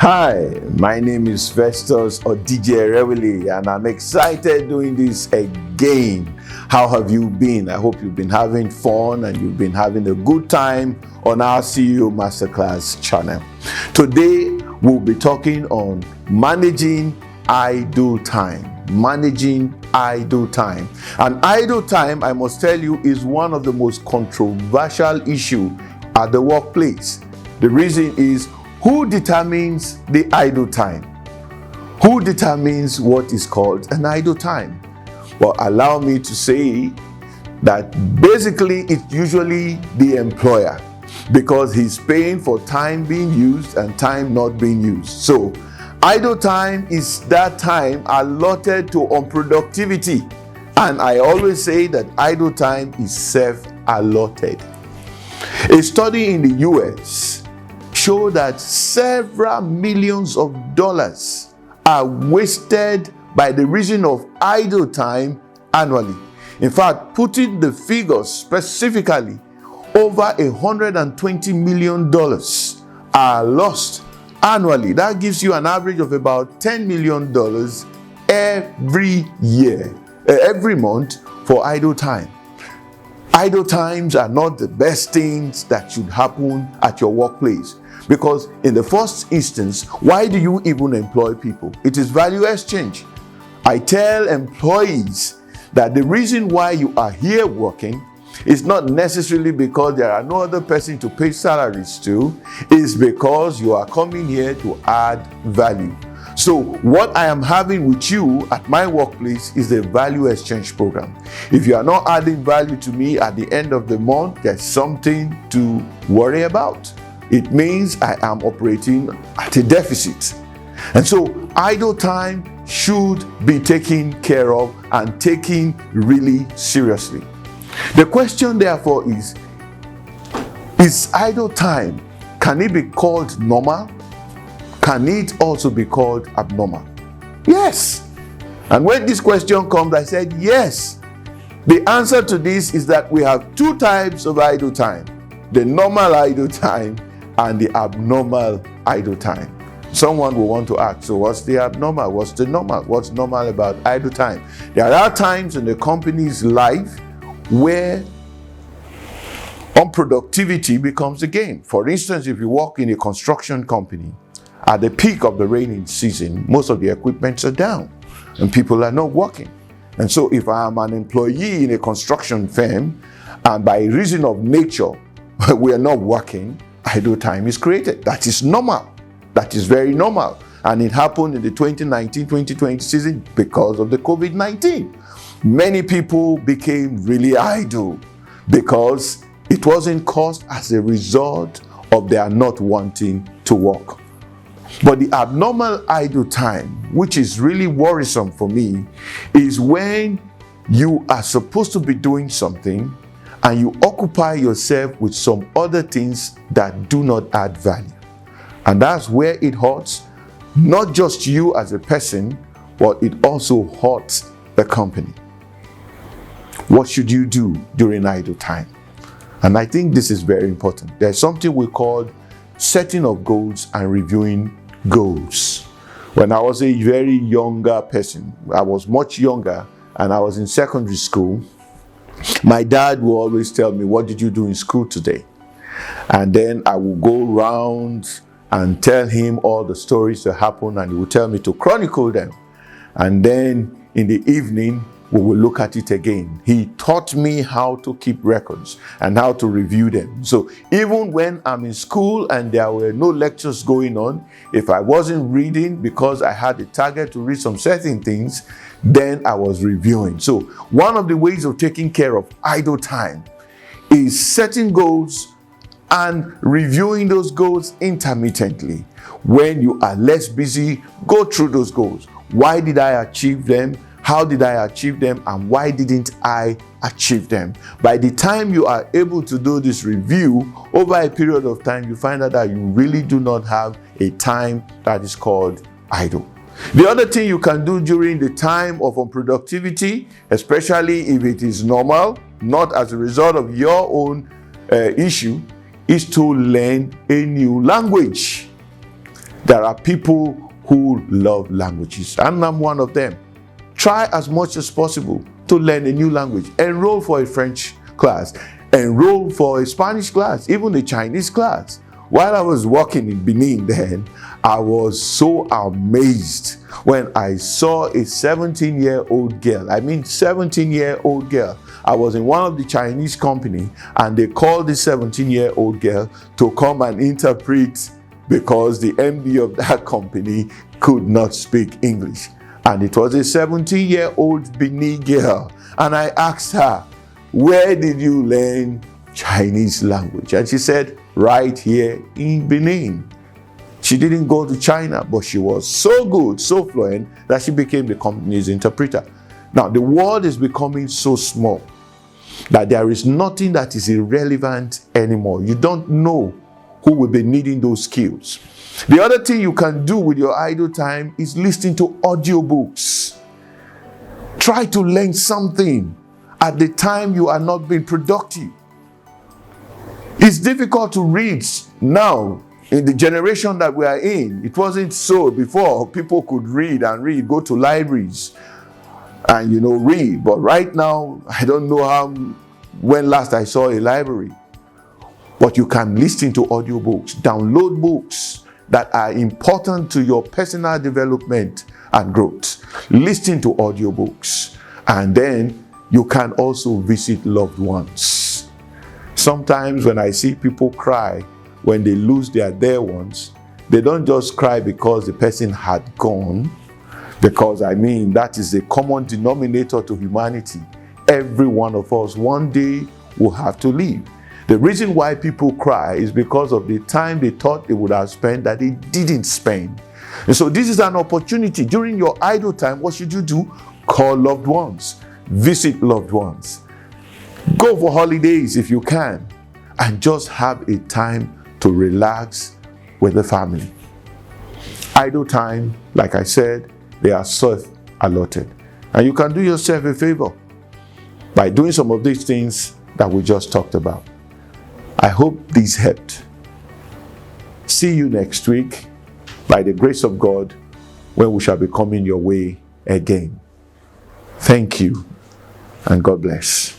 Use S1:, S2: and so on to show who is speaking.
S1: Hi, my name is Festus or DJ Revely, and I'm excited doing this again. How have you been? I hope you've been having fun and you've been having a good time on our CEO Masterclass channel. Today, we'll be talking on managing idle time. Managing idle time. And idle time, I must tell you, is one of the most controversial issues at the workplace. The reason is, who determines the idle time? Who determines what is called an idle time? Well, allow me to say that basically it's usually the employer, because he's paying for time being used and time not being used. So idle time is that time allotted to unproductivity. And I always say that idle time is self-allotted. A study in the US show that several millions of dollars are wasted by the reason of idle time annually. In fact, putting the figures specifically, over $120 million are lost annually. That gives you an average of about $10 million every year, every month for idle time. Idle times are not the best things that should happen at your workplace. Because in the first instance, why do you even employ people? It is value exchange. I tell employees that the reason why you are here working is not necessarily because there are no other person to pay salaries to, it's because you are coming here to add value. So what I am having with you at my workplace is a value exchange program. If you are not adding value to me at the end of the month, there's something to worry about. It means I am operating at a deficit. And so idle time should be taken care of and taken really seriously. The question therefore is idle time, can it be called normal? Can it also be called abnormal? Yes. And when this question comes, I said yes. The answer to this is that we have two types of idle time: the normal idle time and the abnormal idle time. Someone will want to ask, so what's the abnormal? What's the normal? What's normal about idle time? There are times in the company's life where unproductivity becomes the game. For instance, if you work in a construction company, at the peak of the raining season, most of the equipment are down and people are not working. And so if I am an employee in a construction firm and by reason of nature we are not working, idle time is created. That is normal. That is very normal. And it happened in the 2019-2020 season because of the COVID-19. Many people became really idle because it wasn't caused as a result of their not wanting to work. But the abnormal idle time, which is really worrisome for me, is when you are supposed to be doing something and you occupy yourself with some other things that do not add value. And that's where it hurts, not just you as a person, but it also hurts the company. What should you do during idle time? And I think this is very important. There's something we call setting of goals and reviewing goals. When I was a very younger person, I was much younger and I was in secondary school, my dad will always tell me, what did you do in school today? And then I will go around and tell him all the stories that happened, and he will tell me to chronicle them. And then in the evening, we will look at it again. He taught me how to keep records and how to review them. So even when I'm in school and there were no lectures going on, if I wasn't reading because I had a target to read some certain things, then I was reviewing. So one of the ways of taking care of idle time is setting goals and reviewing those goals intermittently. When you are less busy, go through those goals. Why did I achieve them? How did I achieve them? And why didn't I achieve them? By the time you are able to do this review over a period of time, you find out that you really do not have a time that is called idle. The other thing you can do during the time of unproductivity, especially if it is normal, not as a result of your own issue, is to learn a new language. There are people who love languages, and I'm one of them. Try as much as possible to learn a new language. Enroll for a French class, enroll for a Spanish class, even a Chinese class. While I was working in Benin then, I was so amazed when I saw a 17-year-old girl. 17-year-old girl. I was in one of the Chinese company, and they called this 17-year-old girl to come and interpret because the MD of that company could not speak English. And it was a 17-year-old Benin girl. And I asked her, where did you learn Chinese language? And she said, right here in Benin. She didn't go to China, but she was so good, so fluent, that she became the company's interpreter. Now, the world is becoming so small that there is nothing that is irrelevant anymore. You don't know who will be needing those skills. The other thing you can do with your idle time is listening to audiobooks. Try to learn something at the time you are not being productive. It's difficult to read now in the generation that we are in. It wasn't so before. People could read, go to libraries and read. But right now, I don't know when last I saw a library. But you can listen to audiobooks, download books that are important to your personal development and growth. Listen to audiobooks. And then you can also visit loved ones. Sometimes when I see people cry when they lose their dear ones, they don't just cry because the person had gone, because that is a common denominator to humanity. Every one of us one day will have to leave. The reason why people cry is because of the time they thought they would have spent that they didn't spend. And so this is an opportunity. During your idle time, what should you do? Call loved ones. Visit loved ones. Go for holidays if you can. And just have a time to relax with the family. Idle time, like I said, they are self-allotted. And you can do yourself a favor by doing some of these things that we just talked about. I hope these helped. See you next week by the grace of God when we shall be coming your way again. Thank you and God bless.